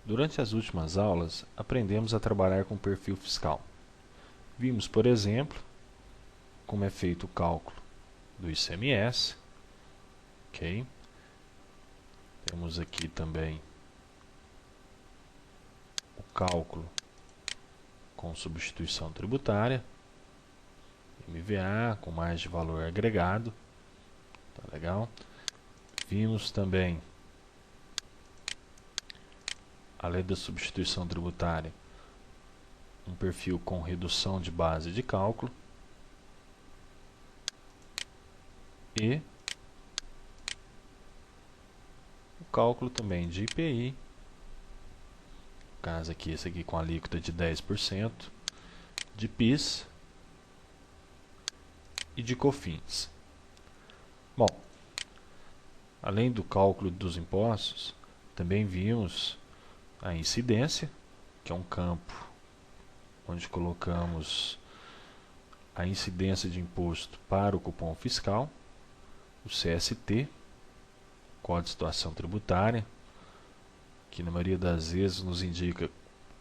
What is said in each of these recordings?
Durante as últimas aulas, aprendemos a trabalhar com perfil fiscal. Vimos, por exemplo, como é feito o cálculo do ICMS. Ok? Temos aqui também o cálculo com substituição tributária, MVA, com margem de valor agregado. Tá legal? Vimos também a lei da substituição tributária, um perfil com redução de base de cálculo e o cálculo também de IPI, no caso aqui, esse aqui com alíquota de 10%, de PIS e de COFINS. Bom, além do cálculo dos impostos, também vimos a incidência, que é um campo onde colocamos a incidência de imposto para o cupom fiscal, o CST, Código de Situação Tributária, que na maioria das vezes nos indica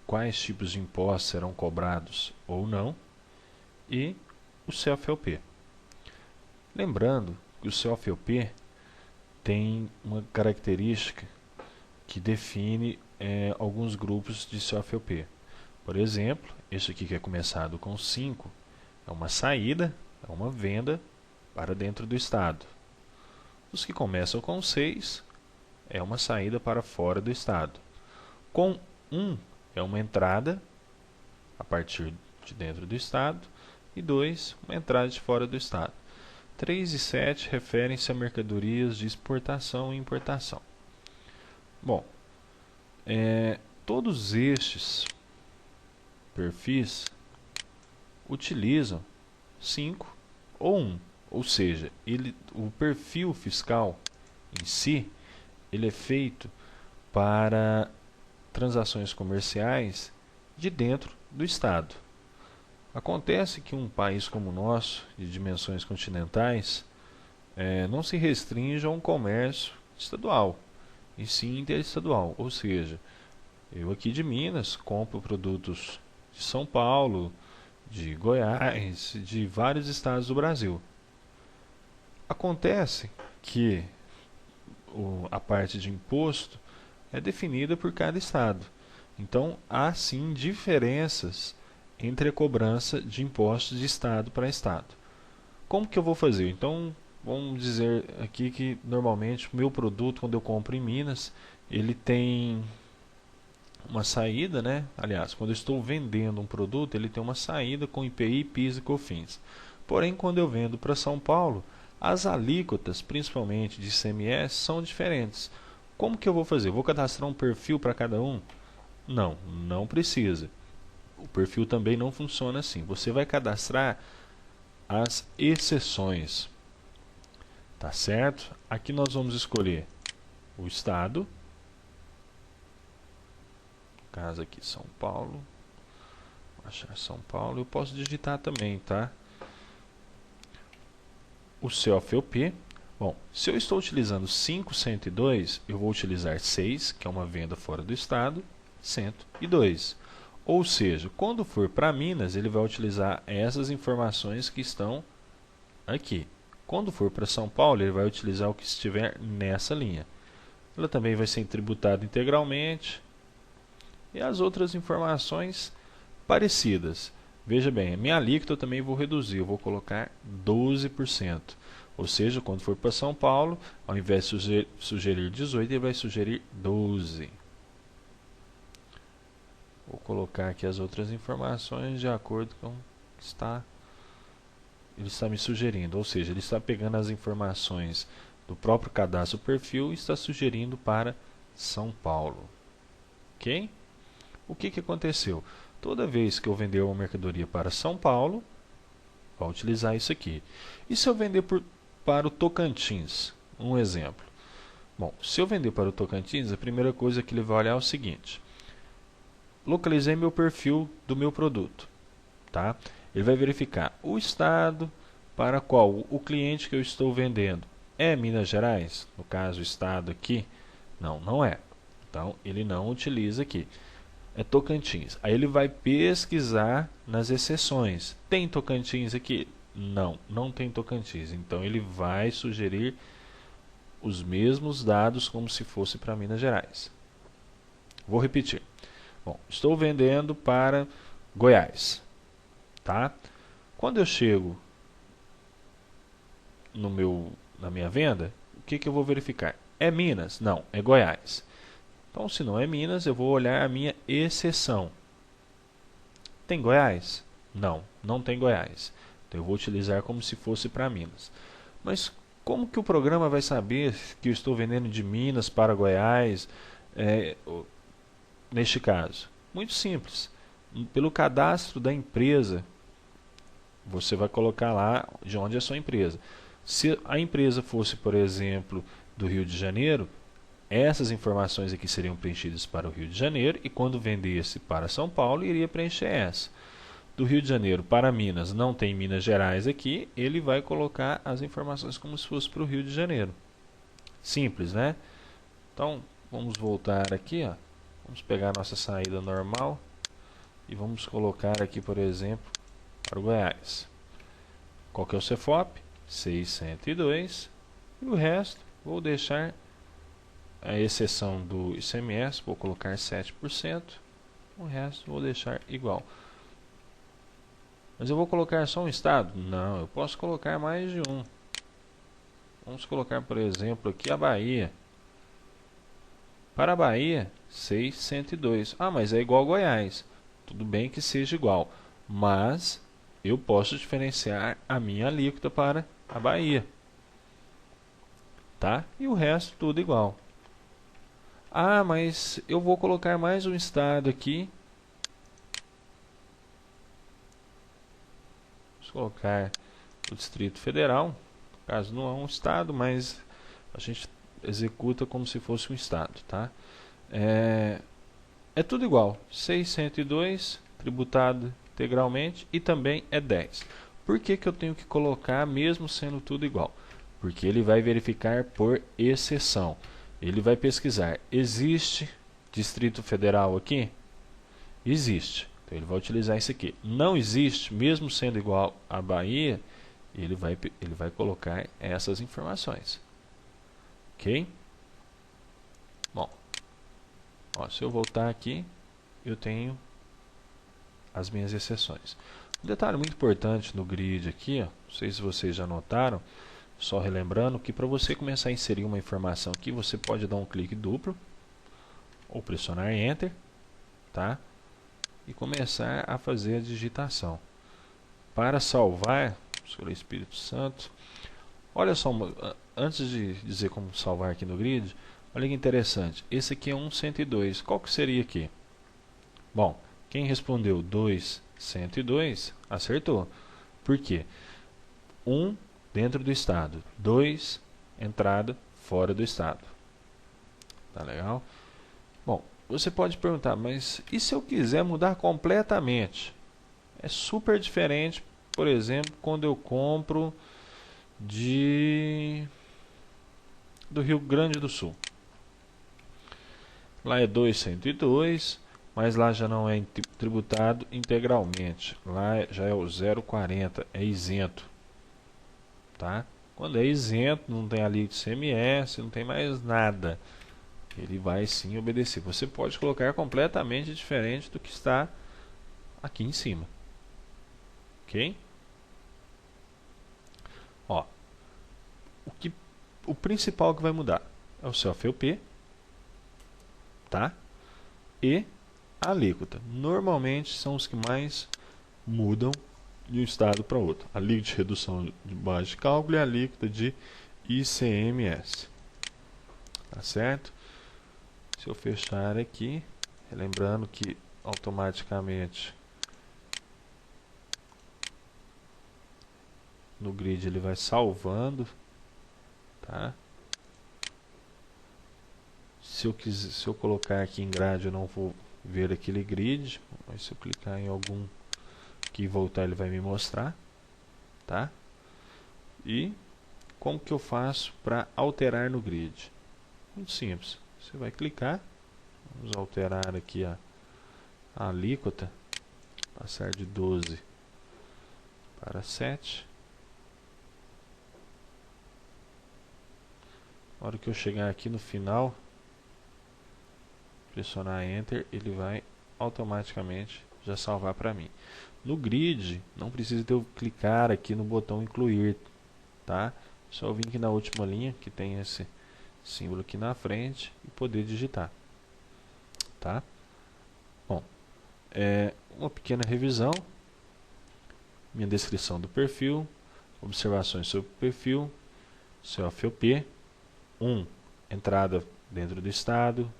quais tipos de impostos serão cobrados ou não, e o CFLP. Lembrando que o CFLP tem uma característica que define alguns grupos de CFLP. Por exemplo, este aqui que é começado com 5 é uma saída, é uma venda para dentro do Estado. Os que começam com 6 é uma saída para fora do Estado. Com 1 é uma entrada a partir de dentro do Estado e 2, uma entrada de fora do Estado. 3 e 7 referem-se a mercadorias de exportação e importação. Bom, todos estes perfis utilizam 5 ou 1, ou seja, o perfil fiscal em si, ele é feito para transações comerciais de dentro do Estado. Acontece que um país como o nosso, de dimensões continentais, não se restringe a um comércio estadual, e sim interestadual, ou seja, eu aqui de Minas compro produtos de São Paulo, de Goiás, de vários estados do Brasil. Acontece que a parte de imposto é definida por cada estado. Então, há sim diferenças entre a cobrança de impostos de estado para estado. Como que eu vou fazer? Então, vamos dizer aqui que normalmente o meu produto, quando eu compro em Minas, ele tem uma saída, né? Aliás, quando eu estou vendendo um produto, ele tem uma saída com IPI, PIS e COFINS. Porém, quando eu vendo para São Paulo, as alíquotas, principalmente de ICMS, são diferentes. Como que eu vou fazer? Vou cadastrar um perfil para cada um? Não, não precisa. O perfil também não funciona assim. Você vai cadastrar as exceções. Tá certo? Aqui nós vamos escolher o estado. No caso aqui, São Paulo. Vou achar São Paulo. Eu posso digitar também, tá? O CFLP. Bom, se eu estou utilizando 502, eu vou utilizar 6, que é uma venda fora do estado, 102. Ou seja, quando for para Minas, ele vai utilizar essas informações que estão aqui. Quando for para São Paulo, ele vai utilizar o que estiver nessa linha. Ela também vai ser tributada integralmente. E as outras informações parecidas. Veja bem, a minha alíquota eu também vou reduzir, eu vou colocar 12%. Ou seja, quando for para São Paulo, ao invés de sugerir 18, ele vai sugerir 12. Vou colocar aqui as outras informações de acordo com o que ele está me sugerindo. Ou seja, ele está pegando as informações do próprio cadastro perfil e está sugerindo para São Paulo. Ok? O que aconteceu? Toda vez que eu vender uma mercadoria para São Paulo, vai utilizar isso aqui. E se eu vender para o Tocantins? Um exemplo. Bom, se eu vender para o Tocantins, a primeira coisa que ele vai olhar é o seguinte. localizei meu perfil do meu produto, tá? Ele vai verificar o estado para qual o cliente que eu estou vendendo é Minas Gerais, no caso o estado aqui, não é. Então ele não utiliza aqui. É Tocantins. Aí ele vai pesquisar nas exceções. Tem Tocantins aqui? Não tem Tocantins. Então ele vai sugerir os mesmos dados como se fosse para Minas Gerais. Vou repetir. Bom, estou vendendo para Goiás, tá? Quando eu chego na minha venda, o que eu vou verificar? É Minas? Não, é Goiás. Então, se não é Minas, eu vou olhar a minha exceção. Tem Goiás? Não tem Goiás. Então, eu vou utilizar como se fosse para Minas. Mas como que o programa vai saber que eu estou vendendo de Minas para Goiás, neste caso? Muito simples. Pelo cadastro da empresa, você vai colocar lá de onde é a sua empresa. Se a empresa fosse, por exemplo, do Rio de Janeiro, essas informações aqui seriam preenchidas para o Rio de Janeiro e quando vendesse para São Paulo, iria preencher essa. Do Rio de Janeiro para Minas, não tem Minas Gerais aqui, ele vai colocar as informações como se fosse para o Rio de Janeiro. Simples, né? Então, vamos voltar aqui, ó. Vamos pegar a nossa saída normal e vamos colocar aqui, por exemplo, para o Goiás. Qual que é o CFOP? 602. E o resto, vou deixar a exceção do ICMS, vou colocar 7%. O resto vou deixar igual. Mas eu vou colocar só um estado? Não, eu posso colocar mais de um. Vamos colocar, por exemplo, aqui a Bahia. Para a Bahia, 602. Ah, mas é igual a Goiás. Tudo bem que seja igual, mas eu posso diferenciar a minha alíquota para a Bahia. Tá? E o resto tudo igual. Ah, mas eu vou colocar mais um estado aqui. Vamos colocar o Distrito Federal. No caso não é um estado, mas a gente executa como se fosse um estado, tá? É tudo igual. 602 tributado integralmente e também é 10. Por que eu tenho que colocar mesmo sendo tudo igual? Porque ele vai verificar por exceção. Ele vai pesquisar. Existe Distrito Federal aqui? Existe. Então ele vai utilizar isso aqui. Não existe, mesmo sendo igual à Bahia, ele vai colocar essas informações. Ok? Bom, ó, se eu voltar aqui, eu tenho as minhas exceções. Um detalhe muito importante no grid aqui, ó, não sei se vocês já notaram, só relembrando que para você começar a inserir uma informação aqui, você pode dar um clique duplo ou pressionar Enter, tá? E começar a fazer a digitação. Para salvar, escolher Espírito Santo. Olha só, antes de dizer como salvar aqui no grid, olha que interessante. Esse aqui é 102. Qual que seria aqui? Bom, quem respondeu 202 acertou. Por quê? 1 dentro do estado, 2 entrada fora do estado. Tá legal? Bom, você pode perguntar, mas e se eu quiser mudar completamente? É super diferente, por exemplo, quando eu compro do Rio Grande do Sul. Lá é 202, mas lá já não é tributado integralmente. Lá já é o 0,40, é isento. Tá? Quando é isento, não tem ali de ICMS, não tem mais nada. Ele vai sim obedecer. Você pode colocar completamente diferente do que está aqui em cima. Ok? Ó, o principal que vai mudar é o CFOP, tá? E a alíquota. Normalmente são os que mais mudam de um estado para outro. A alíquota de redução de base de cálculo e a alíquota de ICMS. Tá certo? Se eu fechar aqui, lembrando que automaticamente no grid ele vai salvando, tá? Se eu colocar aqui em grade, eu não vou ver aquele grid. Mas se eu clicar em algum aqui e voltar, ele vai me mostrar, tá? E como que eu faço para alterar no grid? Muito simples. Você vai clicar, vamos alterar aqui a alíquota, passar de 12 para 7. Na hora que eu chegar aqui no final, pressionar Enter, ele vai automaticamente já salvar para mim. No grid, não precisa de eu clicar aqui no botão incluir, tá? Só vim aqui na última linha, que tem esse símbolo aqui na frente, e poder digitar, tá? Bom, uma pequena revisão, minha descrição do perfil, observações sobre o perfil, COFOP, 1, entrada dentro do estado,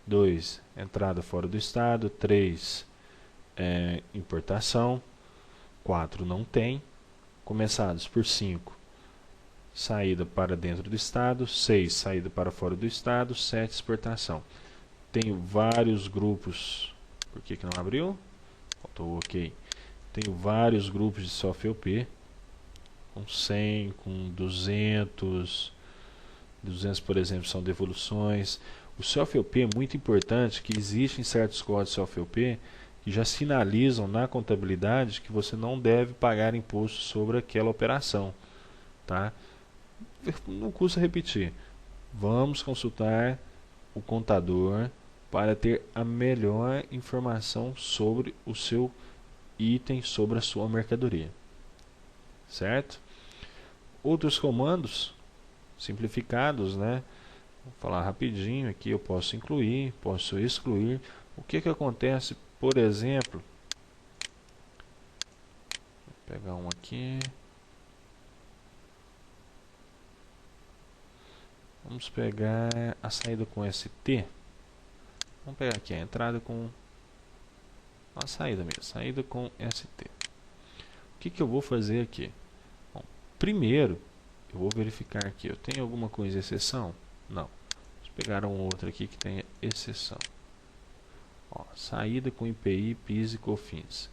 2, entrada fora do estado, 3, importação, 4, não tem, começados por 5, saída para dentro do estado, 6, saída para fora do estado, 7, exportação. Tenho vários grupos, por que não abriu? Faltou OK. Tenho vários grupos de COFOP, com 100, com 200, 200 por exemplo são devoluções. O COFOP é muito importante, que existem certos códigos COFOP que já sinalizam na contabilidade que você não deve pagar imposto sobre aquela operação, tá? Não custa repetir. Vamos consultar o contador para ter a melhor informação sobre o seu item, sobre a sua mercadoria, certo? Outros comandos simplificados, né? Vou falar rapidinho aqui. Eu posso incluir, posso excluir. O que acontece, por exemplo, vou pegar um aqui, vamos pegar a saída com ST, vamos pegar aqui a entrada com a saída mesmo, saída com ST. O que eu vou fazer aqui? Bom, primeiro eu vou verificar aqui, eu tenho alguma coisa de exceção? Não. Vamos pegar um outro aqui que tenha exceção. Ó, saída com IPI, PIS e COFINS.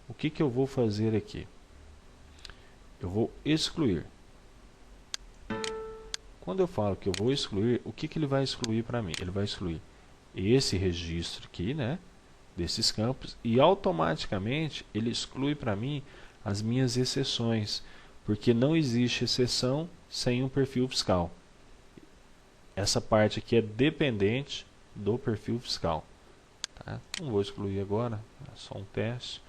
O que eu vou fazer aqui? Eu vou excluir. Quando eu falo que eu vou excluir, o que ele vai excluir para mim? Ele vai excluir esse registro aqui, né, desses campos, e automaticamente ele exclui para mim as minhas exceções, porque não existe exceção sem um perfil fiscal. Essa parte aqui é dependente do perfil fiscal, tá? Não vou excluir agora, é só um teste.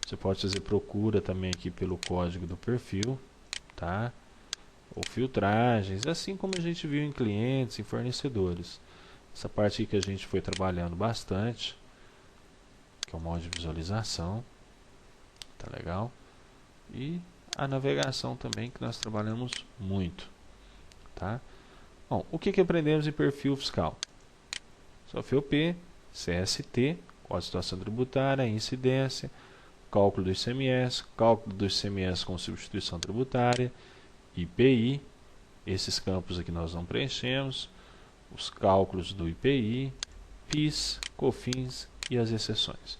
Você pode fazer procura também aqui pelo código do perfil, tá? Ou filtragens, assim como a gente viu em clientes e fornecedores. Essa parte aqui que a gente foi trabalhando bastante, que é o modo de visualização, tá legal? E a navegação também, que nós trabalhamos muito, tá? Bom, o que aprendemos em perfil fiscal? COFOP, CST, Código de Situação Tributária, incidência, cálculo do ICMS com substituição tributária, IPI, esses campos aqui nós não preenchemos, os cálculos do IPI, PIS, COFINS e as exceções.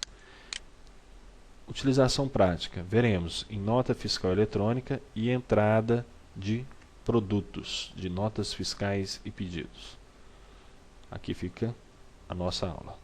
Utilização prática, veremos em nota fiscal eletrônica e entrada de produtos, de notas fiscais e pedidos. Aqui fica a nossa aula.